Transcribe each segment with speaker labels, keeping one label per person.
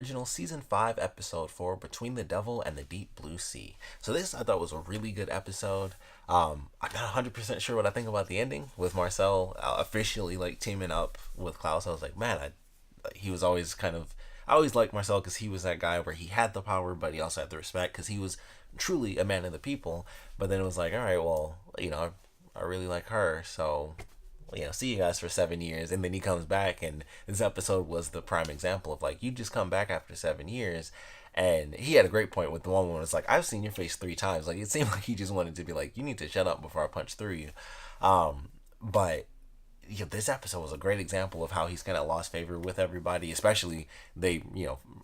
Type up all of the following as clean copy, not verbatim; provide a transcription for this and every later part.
Speaker 1: Original season 5 episode 4, Between the Devil and the Deep Blue Sea. So this I thought was a really good episode. I'm not 100% sure what I think about the ending with Marcel officially like teaming up with Klaus. I was like, man, he was always kind of, I always liked Marcel because he was that guy where he had the power but he also had the respect because he was truly a man of the people. But then it was like, all right, well, I really like her, so see you guys for 7 years. And then he comes back, and this episode was the prime example of like, you just come back after 7 years. And he had a great point with the one when it's like, I've seen your face 3 times. Like, it seemed like he just wanted to be like, you need to shut up before I punch through you. But this episode was a great example of how he's kind of lost favor with everybody, especially they,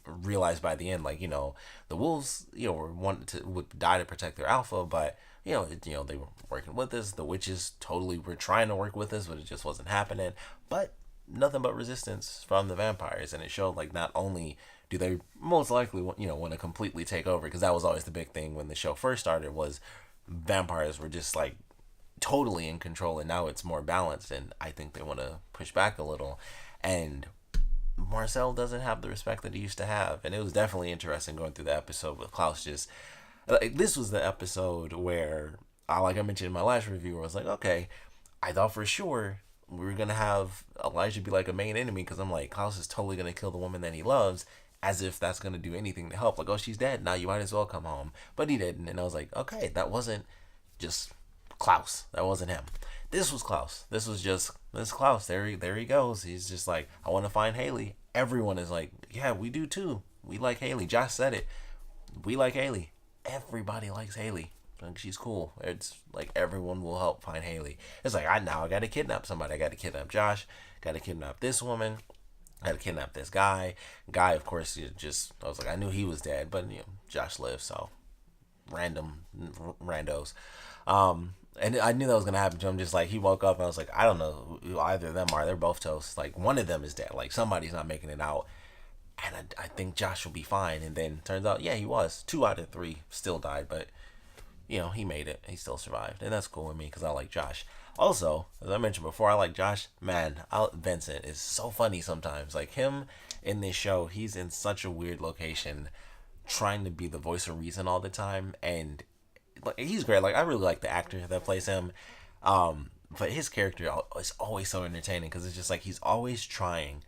Speaker 1: realized by the end, like, the wolves, were wanted to would die to protect their alpha, but they were working with us. The witches totally were trying to work with us, but it just wasn't happening. But nothing but resistance from the vampires, and it showed like not only do they most likely want to completely take over, because that was always the big thing when the show first started was vampires were just like totally in control, and now it's more balanced, and I think they want to push back a little. And Marcel doesn't have the respect that he used to have, and it was definitely interesting going through the episode with Klaus. Just like, this was the episode where, like I mentioned in my last review, where I was like, okay, I thought for sure we were gonna have Elijah be like a main enemy, because I'm like, Klaus is totally gonna kill the woman that he loves, as if that's gonna do anything to help. Like, oh, she's dead now, you might as well come home. But he didn't, and I was like, okay, that wasn't just Klaus. That wasn't him. This was Klaus. This Klaus. There he goes. He's just like, I want to find Hayley. Everyone is like, yeah, we do too. We like Hayley. Josh said it. We like Hayley. Everybody likes Hayley. Like, she's cool. It's like everyone will help find Hayley. It's like, I got to kidnap somebody. I got to kidnap Josh. Got to kidnap this woman. Got to kidnap this guy. Guy, of course, I was like, I knew he was dead, but Josh lives, so random randos. And I knew that was gonna happen to him. Just like he woke up and I was like, I don't know who either of them are. They're both toast. Like, one of them is dead. Like, somebody's not making it out. And I think Josh will be fine. And then turns out, yeah, he was. 2 out of 3 still died, but he made it. He still survived, and that's cool with me because I like Josh. Also, as I mentioned before, I like Josh. Man, Vincent is so funny sometimes. Like, him in this show, he's in such a weird location, trying to be the voice of reason all the time, and like, he's great. Like, I really like the actor that plays him. But his character is always so entertaining because it's just like he's always trying,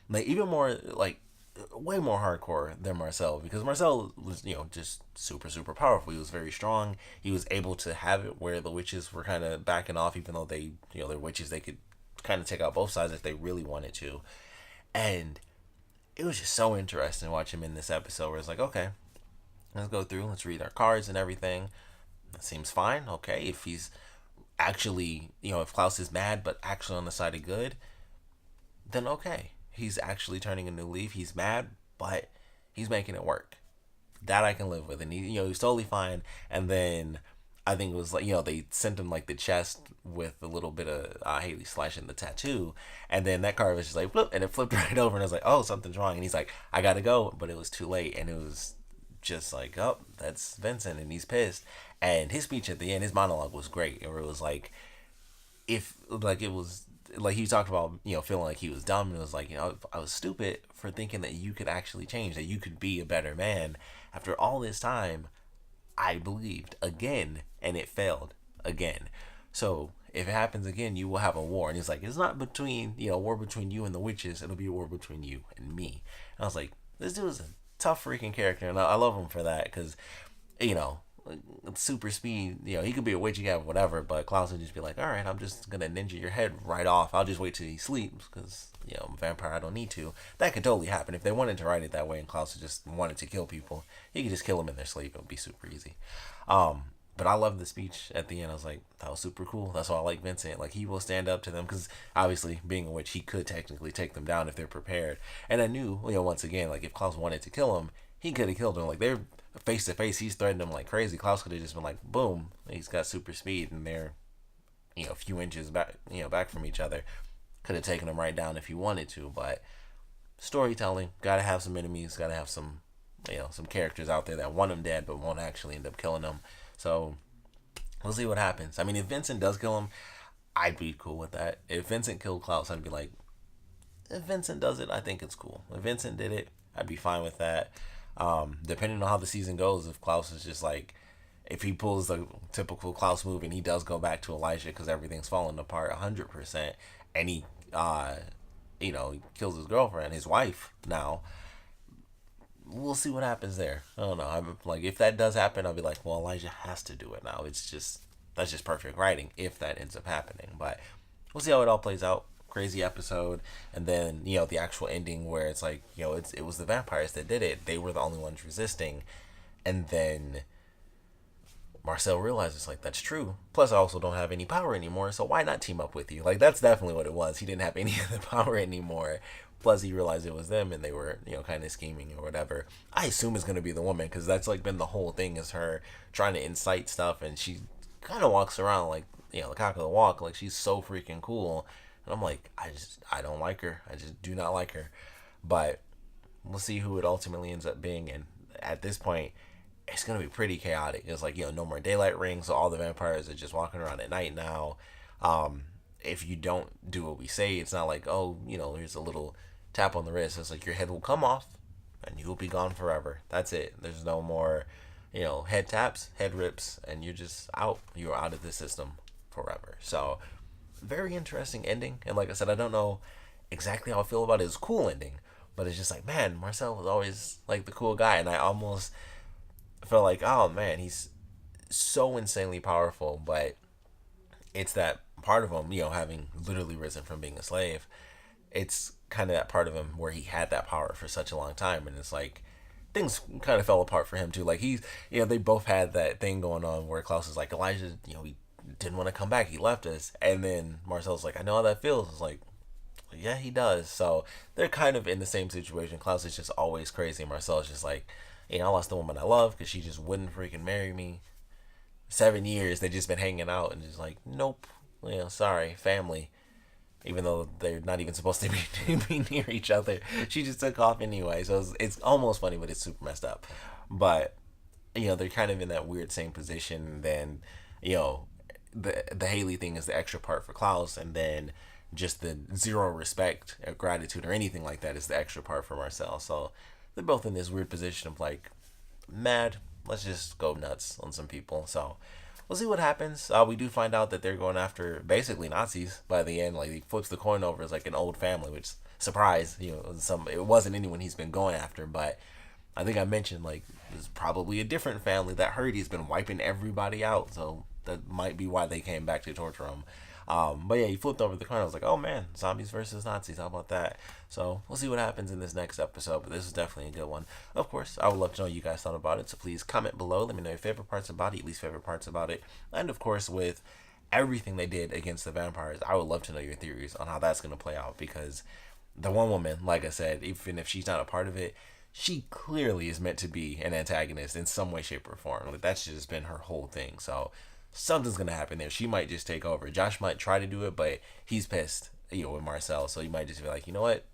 Speaker 1: like, even more like way more hardcore than Marcel, because Marcel was just super powerful. He was very strong. He was able to have it where the witches were kind of backing off, even though they they're witches. They could kind of take out both sides if they really wanted to, and it was just so interesting to watch him in this episode where it's like, okay, let's go through, let's read our cards and everything. That seems fine. Okay, if he's actually, if Klaus is mad but actually on the side of good, then okay. He's actually turning a new leaf. He's mad, but he's making it work. That I can live with. And he's totally fine. And then I think it was like, they sent him like the chest with a little bit of Hayley slashing the tattoo. And then that card was just like, flip, and it flipped right over. And I was like, oh, something's wrong. And he's like, I gotta go. But it was too late. And it was just like, oh, that's Vincent. And he's pissed. And his speech at the end, his monologue was great. Where it was like, if like it was like he talked about feeling like he was dumb, and it was like, I was stupid for thinking that you could actually change, that you could be a better man. After all this time, I believed again, and it failed again. So if it happens again, you will have a war. And he's like, it's not between a war between you and the witches, it'll be a war between you and me. And I was like, this dude is a tough freaking character, and I love him for that, because you know super speed, he could be a witch, you have whatever, but Klaus would just be like, all right, I'm just gonna ninja your head right off. I'll just wait till he sleeps, because I'm a vampire, I don't need to. That could totally happen if they wanted to write it that way, and Klaus just wanted to kill people. He could just kill them in their sleep. It would be super easy. But I love the speech at the end. I was like, that was super cool. That's why I like Vincent. Like, he will stand up to them, because obviously, being a witch, he could technically take them down if they're prepared. And I knew, once again, like, if Klaus wanted to kill him, he could have killed him. Like, they're face to face, he's threatened him like crazy. Klaus could have just been like, boom, he's got super speed, and they're a few inches back, back from each other. Could have taken him right down if he wanted to. But storytelling, gotta have some enemies, gotta have some some characters out there that want him dead but won't actually end up killing him. So we'll see what happens. I mean, if Vincent does kill him, I'd be cool with that. If Vincent killed Klaus, I'd be like, if Vincent does it, I think it's cool. If Vincent did it, I'd be fine with that. Depending on how the season goes, if Klaus is just like, if he pulls the typical Klaus move and he does go back to Elijah because everything's falling apart 100%, and he, he kills his girlfriend, his wife now, we'll see what happens there. I don't know. I'm like, if that does happen, I'll be like, well, Elijah has to do it now. That's just perfect writing if that ends up happening. But we'll see how it all plays out. Crazy episode, and then the actual ending where it's like it was the vampires that did it. They were the only ones resisting, and then Marcel realizes like that's true. Plus, I also don't have any power anymore, so why not team up with you? Like that's definitely what it was. He didn't have any of the power anymore. Plus, he realized it was them, and they were kind of scheming or whatever. I assume it's gonna be the woman because that's like been the whole thing is her trying to incite stuff, and she kind of walks around like the cock of the walk, like she's so freaking cool. And I'm like, I don't like her. I just do not like her. But we'll see who it ultimately ends up being. And at this point, it's going to be pretty chaotic. It's like, no more daylight rings. So all the vampires are just walking around at night now. If you don't do what we say, it's not like, oh, here's a little tap on the wrist. It's like your head will come off and you will be gone forever. That's it. There's no more, head taps, head rips, and you're just out. You're out of the system forever. So very interesting ending. And like I said, I don't know exactly how I feel about it. It's a cool ending, but it's just like, man, Marcel was always like the cool guy, and I almost felt like, oh man, he's so insanely powerful, but it's that part of him, having literally risen from being a slave, it's kind of that part of him where he had that power for such a long time, and it's like things kind of fell apart for him too. Like he's, they both had that thing going on where Klaus is like, Elijah, he didn't want to come back. He left us. And then Marcel's like, I know how that feels. It's like, yeah, he does. So they're kind of in the same situation. Klaus is just always crazy. Marcel's just like, I lost the woman I love because she just wouldn't freaking marry me. 7 years, they just been hanging out and just like, nope. Sorry, family. Even though they're not even supposed to be near each other. She just took off anyway. So it's almost funny, but it's super messed up. But, they're kind of in that weird same position. Then, the Hayley thing is the extra part for Klaus, and then just the zero respect or gratitude or anything like that is the extra part for Marcel. So they're both in this weird position of like, mad, let's just go nuts on some people. So we'll see what happens. We do find out that they're going after basically Nazis by the end. Like he flips the coin over as like an old family, which surprise, it wasn't anyone he's been going after, but I think I mentioned like there's probably a different family that heard he's been wiping everybody out. So that might be why they came back to torture him. But yeah, he flipped over the coin. I was like, oh man, zombies versus Nazis. How about that? So we'll see what happens in this next episode. But this is definitely a good one. Of course, I would love to know what you guys thought about it. So please comment below. Let me know your favorite parts about it, your least favorite parts about it. And of course, with everything they did against the vampires, I would love to know your theories on how that's going to play out. Because the one woman, like I said, even if she's not a part of it, she clearly is meant to be an antagonist in some way, shape, or form. Like that's just been her whole thing. So something's gonna happen there. She might just take over. Josh might try to do it, but he's pissed, with Marcel. So he might just be like, you know what?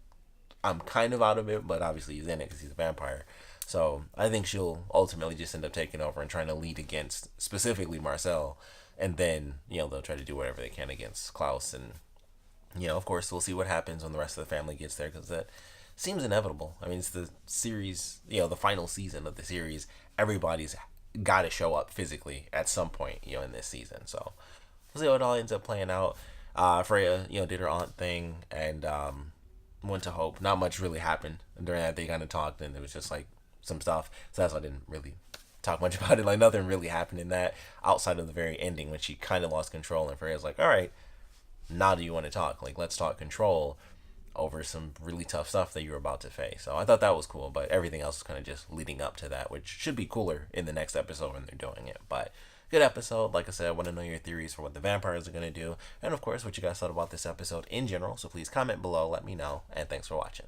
Speaker 1: I'm kind of out of it, but obviously he's in it because he's a vampire. So I think she'll ultimately just end up taking over and trying to lead against specifically Marcel, and then they'll try to do whatever they can against Klaus. And of course we'll see what happens when the rest of the family gets there, because that seems inevitable. I mean, it's the series, the final season of the series. Everybody's got to show up physically at some point, in this season. So we'll see how it all ends up playing out. Freya, did her aunt thing and went to Hope. Not much really happened during that. They kind of talked, and it was just like some stuff. So that's why I didn't really talk much about it. Like nothing really happened in that outside of the very ending when she kind of lost control, and Freya's like, all right, now do you want to talk? Like, let's talk control over some really tough stuff that you're about to face. So I thought that was cool, but everything else is kind of just leading up to that, which should be cooler in the next episode when they're doing it. But good episode. Like I said, I want to know your theories for what the vampires are going to do, and of course what you guys thought about this episode in general. So please comment below, let me know, and thanks for watching.